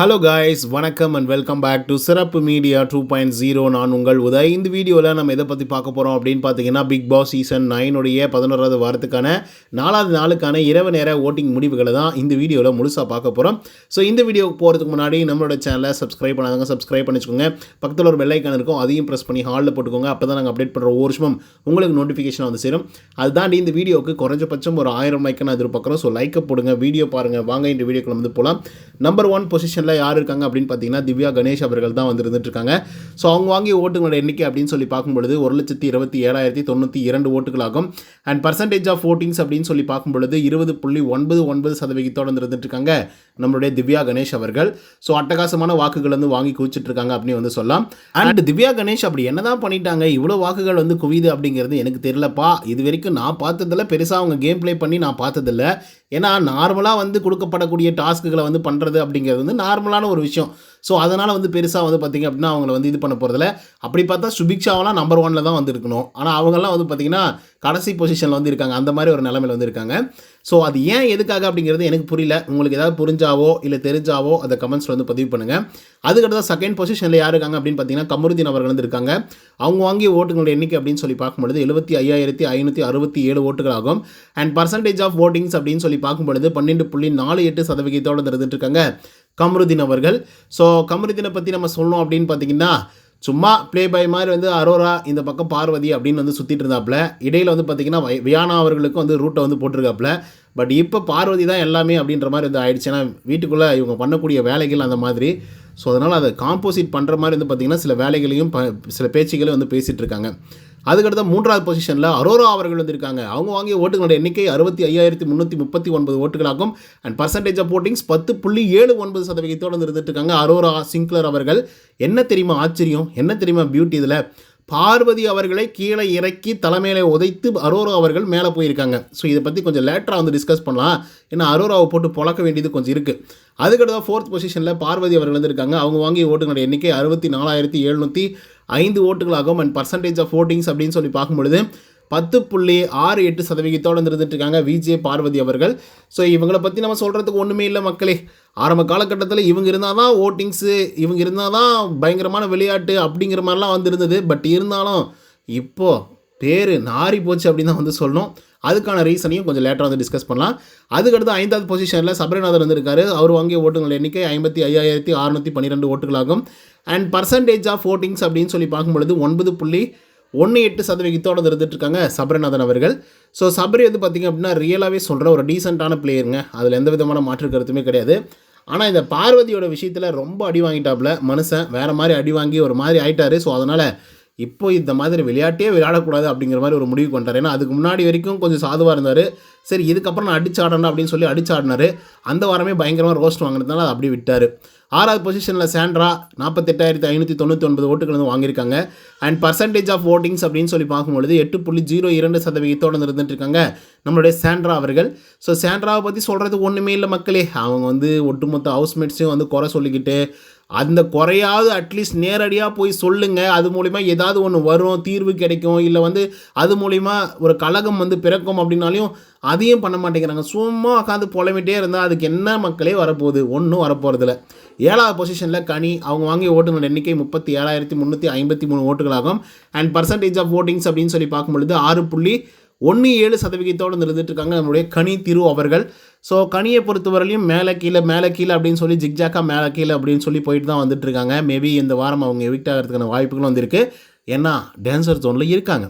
Hello guys, வணக்கம் and welcome back to சிறப்பு media 2.0. நான் உங்கள் உதய். இந்த வீடியோவில் நம்ம எதை பற்றி பார்க்க போகிறோம் அப்படின்னு பார்த்தீங்கன்னா, பிக் பாஸ் சீசன் 9 11வது வாரத்துக்கான 4வது நாளுக்கான இரவு நேர ஓட்டிங் முடிவுகளை தான் இந்த வீடியோவில் முழுசாக பார்க்க போகிறோம். ஸோ இந்த வீடியோக்கு போகிறதுக்கு முன்னாடி நம்மளோட சேனலை சப்ஸ்கிரைப் பண்ணாதவங்க சப்ஸ்கிரைப் பண்ணிச்சுக்கோங்க. பக்கத்தில் ஒரு பெல் ஐக்கான் இருக்கும், அதையும் ப்ரெஸ் பண்ணி ஹாலில் போட்டுக்கோங்க. அப்போ தான் நாங்கள் அப்டேட் பண்ணுற ஒவ்வொரு வருஷமும் உங்களுக்கு நோட்டிஃபிகேஷன் வந்து சேரும். அதுதாண்டி இந்த வீடியோவுக்கு குறைஞ்சபட்சம் ஒரு 1000 லைக் நான் எதிர்பார்க்குறோம். ஸோ லைக்கை போடுங்க, வீடியோ பாருங்கள். வாங்க இந்த வீடியோக்குள்ள வந்து போகலாம். நம்பர் 1 பொசிஷனில் யார் இருக்காங்க அப்படின்னு பார்த்தீங்கன்னா, திவ்யா கணேஷ் அவர்கள் தான் வந்து இருந்துட்டு இருக்காங்க. ஸோ அவங்க வாங்கிய ஓட்டுகளோட எண்ணிக்கை அப்படின்னு சொல்லி பார்க்கும்பொழுது 1,27,792 ஓட்டுகளாகும். அண்ட் பர்சன்டேஜ் ஆஃப் ஓட்டிங்ஸ் அப்படின்னு சொல்லி பார்க்கும்பொழுது 20.99% இருந்துட்டு இருக்காங்க நம்மளுடைய திவ்யா கணேஷ் அவர்கள். ஸோ அட்டகாசமான வாக்குகள் வந்து வாங்கி குவிச்சிட்டு இருக்காங்க அப்படின்னு வந்து சொல்லலாம். அண்ட் திவ்யா கணேஷ் அப்படி என்னதான் பண்ணிட்டாங்க, இவ்வளோ வாக்குகள் வந்து குவிது அப்படிங்கிறது எனக்கு தெரியலப்பா. இது வரைக்கும் நான் பார்த்ததில்ல, பெருசாக அவங்க கேம் ப்ளே பண்ணி நான் பார்த்ததில்ல. ஏன்னா நார்மலாக வந்து கொடுக்கப்படக்கூடிய டாஸ்க்குகளை வந்து பண்ணுறது அப்படிங்கிறது வந்து நார்மலான ஒரு விஷயம். ஸோ அதனால் வந்து பெருசாக வந்து பார்த்திங்க அப்படின்னா அவங்கள வந்து இது பண்ண போகிறதில்ல. அப்படி பார்த்தா சுபிக்ஷாவெல்லாம் நம்பர் 1 தான் வந்து இருக்கணும். ஆனால் அவங்கெல்லாம் வந்து பார்த்திங்கன்னா கடைசி பொசிஷனில் வந்து இருக்காங்க. அந்த மாதிரி ஒரு நிலைமையில் வந்து இருக்காங்க. ஸோ அது ஏன் எதுக்காக அப்படிங்கிறது எனக்கு புரியல. உங்களுக்கு ஏதாவது புரிஞ்சாவோ இல்லை தெரிஞ்சாவோ அதை கமெண்ட்ஸில் வந்து பதிவு பண்ணுங்கள். அதுக்கடுத்து செகண்ட் பொசிஷனில் யார் இருக்காங்க அப்படின்னு பார்த்தீங்கன்னா, கமருதீன் அவர்கள் வந்து இருக்காங்க. அவங்க வாங்கிய ஓட்டுகளோட எண்ணிக்கை அப்படின்னு சொல்லி பார்க்கும்பொழுது 75,567 ஓட்டுகள் ஆகும். அண்ட் பர்சன்டேஜ் ஆஃப் ஓட்டிங்ஸ் அப்படின்னு சொல்லி பார்க்கும்பொழுது 12.48% இருந்துட்டு இருக்காங்க கமருதீன் அவர்கள். ஸோ கமருதீனை பற்றி நம்ம சொல்லணும் அப்படின்னு பார்த்தீங்கன்னா, சும்மா ப்ளே பை மாதிரி வந்து அரோரா, இந்த பக்கம் பார்வதி அப்படின்னு வந்து சுற்றிட்டு இருந்தாப்புல. இடையில் வந்து பார்த்திங்கன்னா வியானா அவர்களுக்கும் வந்து ரூட்டை வந்து போட்டிருக்காப்புல. பட் இப்போ பார்வதி தான் எல்லாமே அப்படின்ற மாதிரி வந்து ஆயிடுச்சு. ஏன்னா வீட்டுக்குள்ளே இவங்க பண்ணக்கூடிய வேலைகள் அந்த மாதிரி. ஸோ அதனால் அதை காம்போசிட் பண்ணுற மாதிரி வந்து பார்த்திங்கன்னா சில வேலைகளையும் சில பேச்சுகளையும் வந்து பேசிகிட்டு இருக்காங்க. அதுக்கடுத்த 3வது பொசிஷனில் அரோரா அவர்கள் வந்திருக்காங்க. அவங்க வாங்கிய ஓட்டுகளோட எண்ணிக்கை 65,339 ஓட்டுகளாகும். அண்ட் பர்சன்டேஜ் ஆஃப் ஓட்டிங்ஸ் 10.79% இருந்துட்டு இருக்காங்க அரோரா சிங்க்லர் அவர்கள். என்ன தெரியுமா ஆச்சரியம், என்ன தெரியுமா பியூட்டி இதில், பார்வதி அவர்களை கீழே இறக்கி தலைமையில உதைத்து அரோரா அவர்கள் மேலே போயிருக்காங்க. ஸோ இதை பற்றி கொஞ்சம் லேட்டராக வந்து டிஸ்கஸ் பண்ணலாம். ஏன்னா அரோராவை போட்டு பொழக்க வேண்டியது கொஞ்சம் இருக்குது. அதுக்கடுத்த 4th பொசிஷனில் பார்வதி அவர்கள் வந்திருக்காங்க. அவங்க வாங்கிய ஓட்டுகளோட எண்ணிக்கை 64,705 ஓட்டுகளாகும். அண்ட் பர்சன்டேஜ் ஆஃப் ஓட்டிங்ஸ் அப்படின்னு சொல்லி பார்க்கும்பொழுது 10.68% இருந்துட்டு இருக்காங்க விஜே பார்வதி அவர்கள். ஸோ இவங்களை பற்றி நம்ம சொல்கிறதுக்கு ஒன்றுமே இல்லை மக்களே. ஆரம்ப காலகட்டத்தில் இவங்க இருந்தால் தான் ஓட்டிங்ஸு, இவங்க இருந்தால் தான் பயங்கரமான விளையாட்டு அப்படிங்கிற மாதிரிலாம் வந்து இருந்தது. பட் இருந்தாலும் இப்போது பேர் நாரி போச்சு அப்படின்னு தான் வந்து சொல்லணும். அதுக்கான ரீசனையும் கொஞ்சம் லேட்டராக வந்து டிஸ்கஸ் பண்ணலாம். அதுக்கடுத்து 5வது பொசிஷனில் சபரிநாதன் வந்திருக்காரு. அவர் வாங்கிய ஓட்டுகள் எண்ணிக்கை 55,612 ஓட்டுகளாகும். அண்ட் பர்சன்டேஜ் ஆஃப் ஓட்டிங்ஸ் அப்படின்னு சொல்லி பார்க்கும்பொழுது 9.18% இருந்துட்டு இருக்காங்க சபரிநாதன் அவர்கள். ஸோ சபரி வந்து பார்த்திங்க அப்படின்னா ரியலாகவே சொல்கிற ஒரு டீசெண்டான பிளேயருங்க. அதில் எந்த விதமான மாற்று கருத்துமே கிடையாது. ஆனால் இந்த பார்வதியோட விஷயத்தில் ரொம்ப அடி வாங்கிட்டாப்புல மனுஷன். வேறு மாதிரி அடி வாங்கி ஒரு மாதிரி ஆகிட்டார். ஸோ அதனால் இப்போ இந்த மாதிரி விளையாட்டே விளையாடக்கூடாது அப்படிங்கிற மாதிரி ஒரு முடிவு கொண்டார். ஏன்னா அதுக்கு முன்னாடி வரைக்கும் கொஞ்சம் சாதுவாக இருந்தார். சரி இதுக்கப்புறம் நான் அடிச்சாடணும் அப்படின்னு சொல்லி அடிச்சாடினார். அந்த வாரமே பயங்கரமாக ரோஸ்ட் வாங்கினதுனால அதை அப்படியே விட்டார். 6வது பொசிஷனில் சாண்ட்ரா 48,599 ஓட்டுகள் வந்து வாங்கியிருக்காங்க. அண்ட் பர்சன்டேஜ் ஆஃப் ஓட்டிங்ஸ் அப்படின்னு சொல்லி பார்க்கும்பொழுது 8.02% இருந்துட்டு இருக்காங்க நம்மளுடைய சாண்ட்ரா அவர்கள். ஸோ சாண்ட்ராவை பற்றி சொல்கிறதுக்கு ஒன்றுமே இல்லை மக்களே. அவங்க வந்து ஒட்டுமொத்த ஹவுஸ்மேட்ஸையும் வந்து குறை சொல்லிக்கிட்டு, அந்த குறையாவது அட்லீஸ்ட் நேரடியாக போய் சொல்லுங்கள். அது மூலிமா ஏதாவது ஒன்று வரும், தீர்வு கிடைக்கும், இல்லை வந்து அது மூலிமா ஒரு கலகம் வந்து பிறக்கும் அப்படின்னாலையும் அதையும் பண்ண மாட்டேங்கிறாங்க. சும்மா உட்காந்து புலம்பிட்டே இருந்தால் அதுக்கு என்ன மக்களே வரப்போகுது, ஒன்றும் வரப்போகிறதில்ல. 7வது பொசிஷனில் கனி, அவங்க வாங்கிய ஓட்டுகளோட எண்ணிக்கை 37,353 ஓட்டுகளாகும். அண்ட் பர்சன்டேஜ் ஆஃப் ஓட்டிங்ஸ் அப்படின்னு சொல்லி பார்க்கும்பொழுது 6.17% இருந்துட்டு இருக்காங்க நம்மளுடைய கனி திரு அவர்கள். ஸோ கனியை பொறுத்தவரையிலையும் மேலே கீழே அப்படின்னு சொல்லி ஜிக்ஜாக்காக மேலே கீழே அப்படின்னு சொல்லி போயிட்டு தான் வந்துட்டு இருக்காங்க. மேபி இந்த வாரம் அவங்க எவிக்ட் ஆகிறதுக்கான வாய்ப்புகளும் வந்திருக்கு. ஏன்னா டேன்சர் ஜோனில் இருக்காங்க.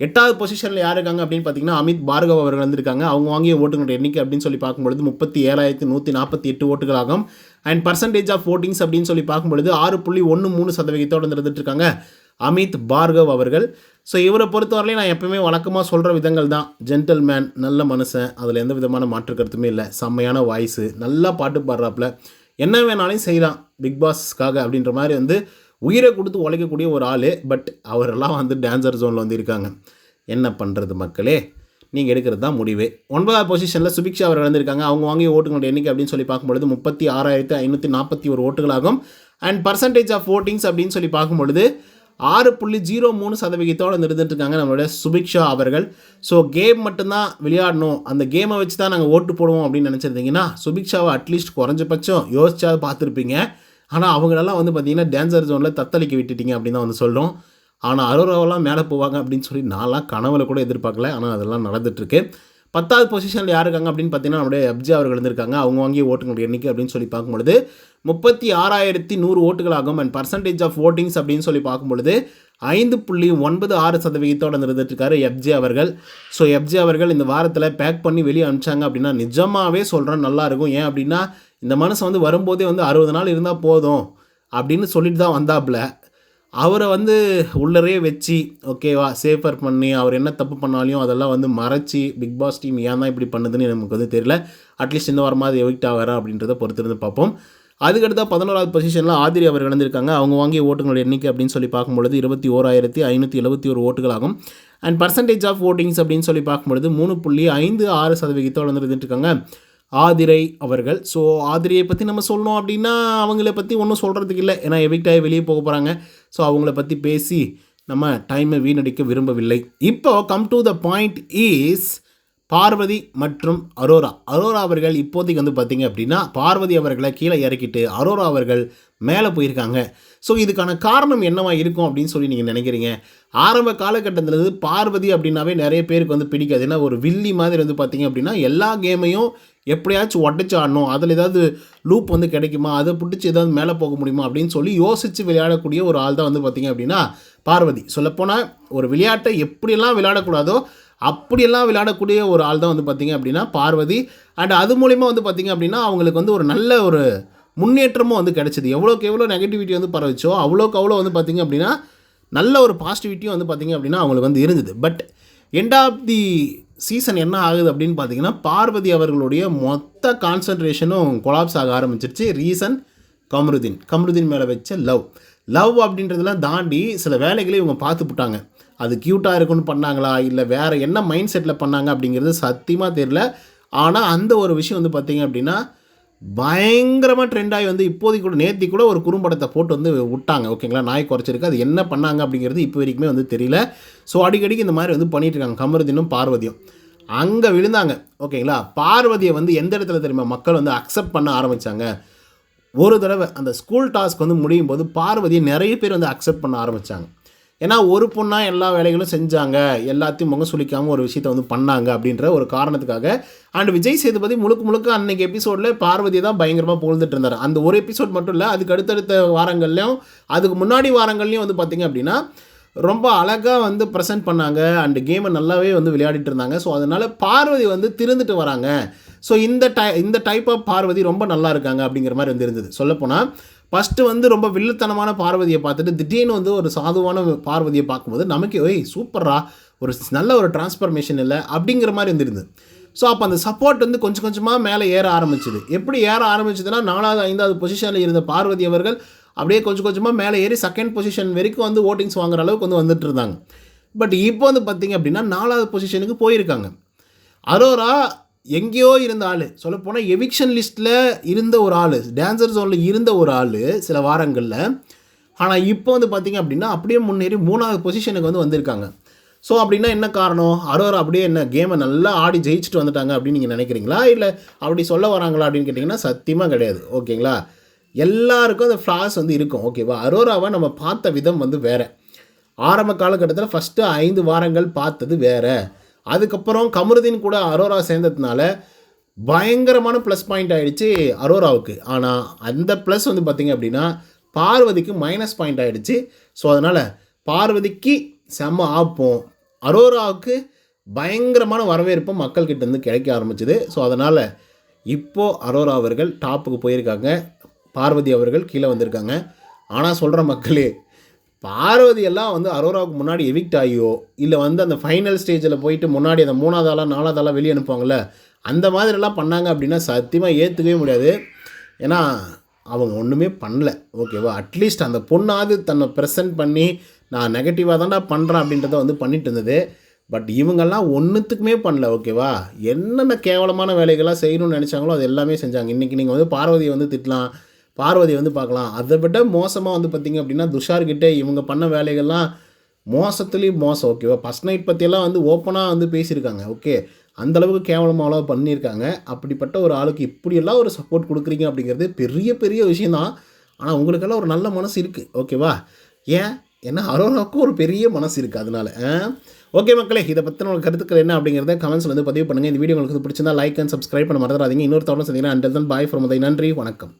8வது பொசிஷனில் யார் இருக்காங்க அப்படின்னு பார்த்தீங்கன்னா, அமித் பார்கவ் அவர்கள் வந்திருக்காங்க. அவங்க வாங்கிய ஓட்டுகளோட எண்ணிக்கை அப்படின்னு சொல்லி பார்க்கும்பொழுது 37,148 ஓட்டுகளாகும். அண்ட் பர்சன்டேஜ் ஆஃப் ஓட்டிங்ஸ் அப்படின்னு சொல்லி பார்க்கும்பொழுது 6.13% இருந்துட்டு இருக்காங்க அமித் பார்கவ் அவர்கள். ஸோ இவரை பொறுத்தவரையிலையும் நான் எப்பவுமே வழக்கமாக சொல்கிற விதங்கள் தான். ஜென்டில்மேன், நல்ல மனுஷன், அதில் எந்த விதமான மாற்று கருத்துமே இல்லை. செம்மையான வாய்ஸு, நல்லா பாட்டு பாடுறாப்புல, என்ன வேணாலும் செய்யலாம் பிக் பாஸ்க்காக அப்படின்ற மாதிரி வந்து உயிரை கொடுத்து உழைக்கக்கூடிய ஒரு ஆள். பட் அவரெல்லாம் வந்து டான்சர் ஜோனில் வந்து இருக்காங்க. என்ன பண்ணுறது மக்களே, நீங்கள் எடுக்கிறது தான் முடிவு. 9வது பொசிஷனில் சுபிக்ஷா அவர்கள் வந்திருக்காங்க. அவங்க வாங்கிய ஓட்டுகளோட எண்ணிக்கை அப்படின்னு சொல்லி பார்க்கும்பொழுது 36,541 ஓட்டுகளாகும். அண்ட் பர்சன்டேஜ் ஆஃப் ஓட்டிங்ஸ் அப்படின்னு சொல்லி பார்க்கும்பொழுது 6.03% இருந்துட்டுருக்காங்க நம்மளுடைய சுபிக்ஷா அவர்கள். ஸோ கேம் மட்டும்தான் விளையாடணும், அந்த கேமை வச்சு தான் நாங்கள் ஓட்டு போடுவோம் அப்படின்னு நினச்சிருந்தீங்கன்னா சுபிக்ஷாவை அட்லீஸ்ட் குறைஞ்சபட்சம் யோசிச்சாவது பார்த்துருப்பீங்க. ஆனால் அவங்களெல்லாம் வந்து பார்த்திங்கன்னா டேஞ்சர் ஜோனில் தத்தளிக்க விட்டுட்டீங்க அப்படின்னு தான் வந்து சொல்கிறோம். ஆனால் அரோராவெல்லாம் மேலே போவாங்க அப்படின்னு சொல்லி நான்லாம் கனவுல கூட எதிர்பார்க்கல. ஆனால் அதெல்லாம் நடந்துகிட்ருக்கு. 10வது பொசிஷனில் யார் இருக்காங்க அப்படின்னு பார்த்தீங்கன்னா நம்முடைய எப்ஜே அவர்கள் இருந்திருக்காங்க. அவங்க வாங்கிய ஓட்டுங்களுடைய எண்ணிக்கை அப்படின்னு சொல்லி பார்க்கும்பொழுது 36,100 ஓட்டுகள் ஆகும். அண்ட் பர்சன்டேஜ் ஆஃப் ஓட்டிங்ஸ் அப்படின்னு சொல்லி பார்க்கும்பொழுது 5.96% இருந்துட்டுருக்காரு எப்ஜே அவர்கள். ஸோ எப்ஜே அவர்கள் இந்த வாரத்தில் பேக் பண்ணி வெளியே அனுப்பிச்சாங்க அப்படின்னா நிஜமாகவே சொல்கிறேன் நல்லாயிருக்கும். ஏன் அப்படின்னா இந்த மனுஷன் வந்து வரும்போதே வந்து 60 நாள் இருந்தால் போதும் அப்படின்னு சொல்லிட்டு தான் வந்தாப்புல. அவரை வந்து உள்ளரே வச்சு ஓகேவா சேஃபர் பண்ணி அவர் என்ன தப்பு பண்ணாலையும் அதெல்லாம் வந்து மறைச்சி பிக் பாஸ் டீம் ஏன் தான் இப்படி பண்ணுதுன்னு நமக்கு வந்து தெரியல. அட்லீஸ்ட் இந்த வாரமாக எவிக்ட் ஆகிறா அப்படின்றத பொறுத்திருந்து பார்ப்போம். அதுக்கடுத்த 11வது பொசிஷனில் ஆதிரி அவர்கள் இழந்திருக்காங்க. அவங்க வாங்கிய ஓட்டுங்களோட எண்ணிக்கை அப்படின்னு சொல்லி பார்க்கும்பொழுது 21,571 ஓட்டுகள் ஆகும். அண்ட் பர்சன்டேஜ் ஆஃப் ஓட்டிங்ஸ் அப்படின்னு சொல்லி பார்க்கும்பொழுது 3.56% இருந்துட்டுருக்காங்க ஆதிரை அவர்கள். ஸோ ஆதிரியை பற்றி நம்ம சொல்லணும் அப்படின்னா அவங்கள பற்றி ஒன்றும் சொல்கிறதுக்கு இல்லை, ஏன்னா எவிக்டாகி வெளியே போக போகிறாங்க. ஸோ அவங்கள பற்றி பேசி நம்ம டைமை வீணடிக்க விரும்பவில்லை. இப்போ come to the point is Parvathi மற்றும் அரோரா அவர்கள் இப்போதைக்கு வந்து பார்த்திங்க அப்படின்னா பார்வதி அவர்களை கீழே இறக்கிட்டு அரோரா அவர்கள் மேலே போயிருக்காங்க. ஸோ இதுக்கான காரணம் என்னவா இருக்கும் அப்படின்னு சொல்லி நீங்கள் நினைக்கிறீங்க? ஆரம்ப காலகட்டத்தில் பார்வதி அப்படின்னாவே நிறைய பேருக்கு வந்து பிடிக்காது. ஏன்னா ஒரு வில்லி மாதிரி வந்து பார்த்திங்க அப்படின்னா எல்லா கேமையும் எப்படியாச்சும் உடச்சி ஆடணும், அதில் ஏதாவது லூப் வந்து கிடைக்குமா, அதை பிடிச்சி ஏதாவது மேலே போக முடியுமா அப்படின்னு சொல்லி யோசித்து விளையாடக்கூடிய ஒரு ஆள் தான் வந்து பார்த்திங்க அப்படின்னா பார்வதி. சொல்லப்போனால் ஒரு விளையாட்டை எப்படியெல்லாம் விளையாடக்கூடாதோ அப்படியெல்லாம் விளையாடக்கூடிய ஒரு ஆள் தான் வந்து பார்த்திங்க அப்படின்னா பார்வதி. அண்ட் அது மூலிமா வந்து பார்த்திங்க அப்படின்னா அவங்களுக்கு வந்து ஒரு நல்ல ஒரு முன்னேற்றமும் வந்து கிடைச்சிது. எவ்வளோக்கு எவ்வளோ நெகட்டிவிட்டி வந்து பரவிச்சோ அவ்வளோக்கு அவ்வளோ வந்து பார்த்திங்க அப்படின்னா நல்ல ஒரு பாசிட்டிவிட்டியும் வந்து பார்த்திங்க அப்படின்னா அவங்களுக்கு வந்து இருந்தது. But end of the season என்ன ஆகுது அப்படின்னு பார்த்தீங்கன்னா பார்வதி அவர்களுடைய மொத்த கான்சன்ட்ரேஷனும் கொலாப்ஸ் ஆக ஆரம்பிச்சிருச்சு. ரீசன் கமருதீன் மேலே வச்ச லவ் அப்படின்றதெல்லாம் தாண்டி சில வேலைகளை இவங்க பார்த்துப்புட்டாங்க. அது க்யூட்டாக இருக்குன்னு பண்ணாங்களா இல்லை வேறு என்ன மைண்ட் செட்டில் பண்ணாங்க அப்படிங்கிறது சத்தியமாக தெரியல. ஆனால் அந்த ஒரு விஷயம் வந்து பார்த்திங்க அப்படின்னா பயங்கரமாக ட்ரெண்டாகி வந்து இப்போதைக்கு கூட நேற்று கூட ஒரு குறும்படத்தை போட்டு வந்து விட்டாங்க. ஓகேங்களா, நாய் குறைச்சிருக்கு. அது என்ன பண்ணாங்க அப்படிங்கிறது இப்போ வரைக்குமே வந்து தெரியல. ஸோ அடிக்கடிக்கு இந்த மாதிரி வந்து பண்ணிகிட்ருக்காங்க கமருதீனும் பார்வதியும். அங்கே விழுந்தாங்க. ஓகேங்களா, பார்வதியை வந்து எந்த இடத்துல தெரியுமா மக்கள் வந்து அக்செப்ட் பண்ண ஆரம்பித்தாங்க? ஒரு தடவை அந்த ஸ்கூல் டாஸ்க் வந்து முடியும் போது பார்வதியை நிறைய பேர் வந்து அக்செப்ட் பண்ண ஆரம்பித்தாங்க. ஏன்னா ஒரு பொண்ணாக எல்லா வேலைகளும் செஞ்சாங்க, எல்லாத்தையும் முகம் சுளிக்காமல் ஒரு விஷயத்தை வந்து பண்ணாங்க அப்படின்ற ஒரு காரணத்துக்காக. அண்ட் விஜய் சேதுபதி முழுக்க அன்றைக்கி எபிசோடில் பார்வதியை தான் பயங்கரமாக புகழ்ந்துட்டு இருந்தார். அந்த ஒரு எபிசோட் மட்டும் இல்லை, அதுக்கு அடுத்தடுத்த வாரங்கள்லையும் அதுக்கு முன்னாடி வாரங்கள்லையும் வந்து பார்த்திங்க அப்படின்னா ரொம்ப அழகாக வந்து ப்ரெசென்ட் பண்ணாங்க. அண்டு கேமை நல்லாவே வந்து விளையாடிட்டு இருந்தாங்க. ஸோ அதனால் பார்வதி வந்து திருந்துட்டு வராங்க. ஸோ இந்த டைப் ஆஃப் பார்வதி ரொம்ப நல்லா இருக்காங்க அப்படிங்கிற மாதிரி வந்து இருந்தது. சொல்லப்போனால் ஃபஸ்ட்டு வந்து ரொம்ப வில்லத்தனமான பார்வதியை பார்த்துட்டு திடீர்னு வந்து ஒரு சாதுவான பார்வதியை பார்க்கும்போது நமக்கு சூப்பரா ஒரு நல்ல ஒரு டிரான்ஸ்ஃபர்மேஷன் இல்லை அப்படிங்கிற மாதிரி இருந்திருந்தது. ஸோ அப்போ அந்த சப்போர்ட் வந்து கொஞ்சம் கொஞ்சமாக மேலே ஏற ஆரம்பிச்சுது. எப்படி ஏற ஆரம்பிச்சதுன்னா 4வது 5வது பொசிஷனில் இருந்த பார்வதி அவர்கள் அப்படியே கொஞ்சம் கொஞ்சமாக மேலே ஏறி 2nd பொசிஷன் வரைக்கும் வந்து ஓட்டிங்ஸ் வாங்குற அளவுக்கு வந்து வந்துட்டு இருந்தாங்க. பட் இப்போ வந்து பார்த்திங்க அப்படின்னா 4வது பொசிஷனுக்கு போயிருக்காங்க. அரோரா எங்கேயோ இருந்த ஆள், சொல்லப்போனால் எவிக்ஷன் லிஸ்ட்டில் இருந்த ஒரு ஆள், டான்சர் ஜோனில் இருந்த ஒரு ஆள் சில வாரங்களில். ஆனால் இப்போ வந்து பார்த்திங்க அப்படின்னா அப்படியே முன்னேறி 3வது பொசிஷனுக்கு வந்து வந்திருக்காங்க. ஸோ அப்படின்னா என்ன காரணம்? அரோரா அப்படியே என்ன கேமை நல்லா ஆடி ஜெயிச்சுட்டு வந்துட்டாங்க அப்படின்னு நீங்கள் நினைக்கிறீங்களா, இல்லை அப்படி சொல்ல வராங்களா அப்படின்னு கேட்டிங்கன்னா சத்தியமாக கிடையாது. ஓகேங்களா, எல்லாருக்கும் அந்த ஃப்ளாஸ் வந்து இருக்கும். ஓகேவா, அரோராவை நம்ம பார்த்த விதம் வந்து வேறு. ஆரம்ப காலகட்டத்தில் ஃபஸ்ட்டு 5 வாரங்கள் பார்த்தது வேறு. அதுக்கப்புறம் கமருதீன் கூட அரோரா சேர்ந்ததுனால பயங்கரமான ப்ளஸ் பாயிண்ட் ஆகிடுச்சு அரோராவுக்கு. ஆனால் அந்த ப்ளஸ் வந்து பார்த்திங்க அப்படின்னா பார்வதிக்கு மைனஸ் பாயிண்ட் ஆகிடுச்சு. ஸோ அதனால் பார்வதிக்கு செம்ம ஆப்போம், அரோராவுக்கு பயங்கரமான வரவேற்பும் மக்கள்கிட்டேருந்து கிடைக்க ஆரம்பிச்சுது. ஸோ அதனால் இப்போது அரோரா அவர்கள் டாப்புக்கு போயிருக்காங்க, பார்வதி அவர்கள் கீழே வந்திருக்காங்க. ஆனால் சொல்கிற மக்களே, பார்வதியெல்லாம் வந்து அரோராவுக்கு முன்னாடி எவிக்ட் ஆகியோ இல்லை வந்து அந்த ஃபைனல் ஸ்டேஜில் போயிட்டு முன்னாடி அந்த 3வது ஆளாக 4வது ஆளாக வெளியே அனுப்புவாங்கள்ல, அந்த மாதிரிலாம் பண்ணாங்க அப்படின்னா சத்தியமாக ஏற்றுக்கவே முடியாது. ஏன்னா அவங்க ஒன்றுமே பண்ணல. ஓகேவா, அட்லீஸ்ட் அந்த பொண்ணாவது தன்னை ப்ரெசென்ட் பண்ணி நான் நெகட்டிவாக தான்டா பண்ணுறேன் அப்படின்றத வந்து பண்ணிட்டு இருந்தது. பட் இவங்கெல்லாம் ஒன்றுத்துக்குமே பண்ணல. ஓகேவா, என்னென்ன கேவலமான வேலைகளாக செய்யணும்னு நினச்சாங்களோ அது எல்லாமே செஞ்சாங்க. இன்றைக்கி நீங்கள் வந்து பார்வதியை வந்து திட்டலாம், பார்வதி வந்து பார்க்கலாம். அதை விட மோசமாக வந்து பார்த்திங்க அப்படின்னா துஷார்கிட்ட இவங்க பண்ண வேலைகள்லாம் மோசத்துலேயும் மோசம். ஓகேவா? ஃபஸ்ட் நைட் பற்றியெல்லாம் வந்து ஓப்பனாக வந்து பேசியிருக்காங்க. ஓகே, அந்தளவுக்கு கேவலமாலாம் பண்ணியிருக்காங்க. அப்படிப்பட்ட ஒரு ஆளுக்கு இப்படியெல்லாம் ஒரு சப்போர்ட் கொடுக்குறீங்க அப்படிங்கிறது பெரிய பெரிய விஷயந்தான். ஆனால் உங்களுக்கெல்லாம் ஒரு நல்ல மனசு இருக்குது. ஓகேவா? ஏன்னா அரோராவுக்கும் ஒரு பெரிய மனசு இருக்குது. அதனால ஓகே மக்களே, இதை பற்றின உங்களுக்கு கருத்துக்கள் என்ன அப்படிங்கிறத கமெண்ட்ஸில் வந்து பதிவு பண்ணுங்கள். இந்த வீடியோ உங்களுக்கு பிடிச்சிருந்தா லைக் அண்ட் சப்ஸ்கிரைப் பண்ண மறந்துடாதீங்க. இன்னொரு தவணை சந்திங்கன்னா until then bye from Uday. நன்றி, வணக்கம்.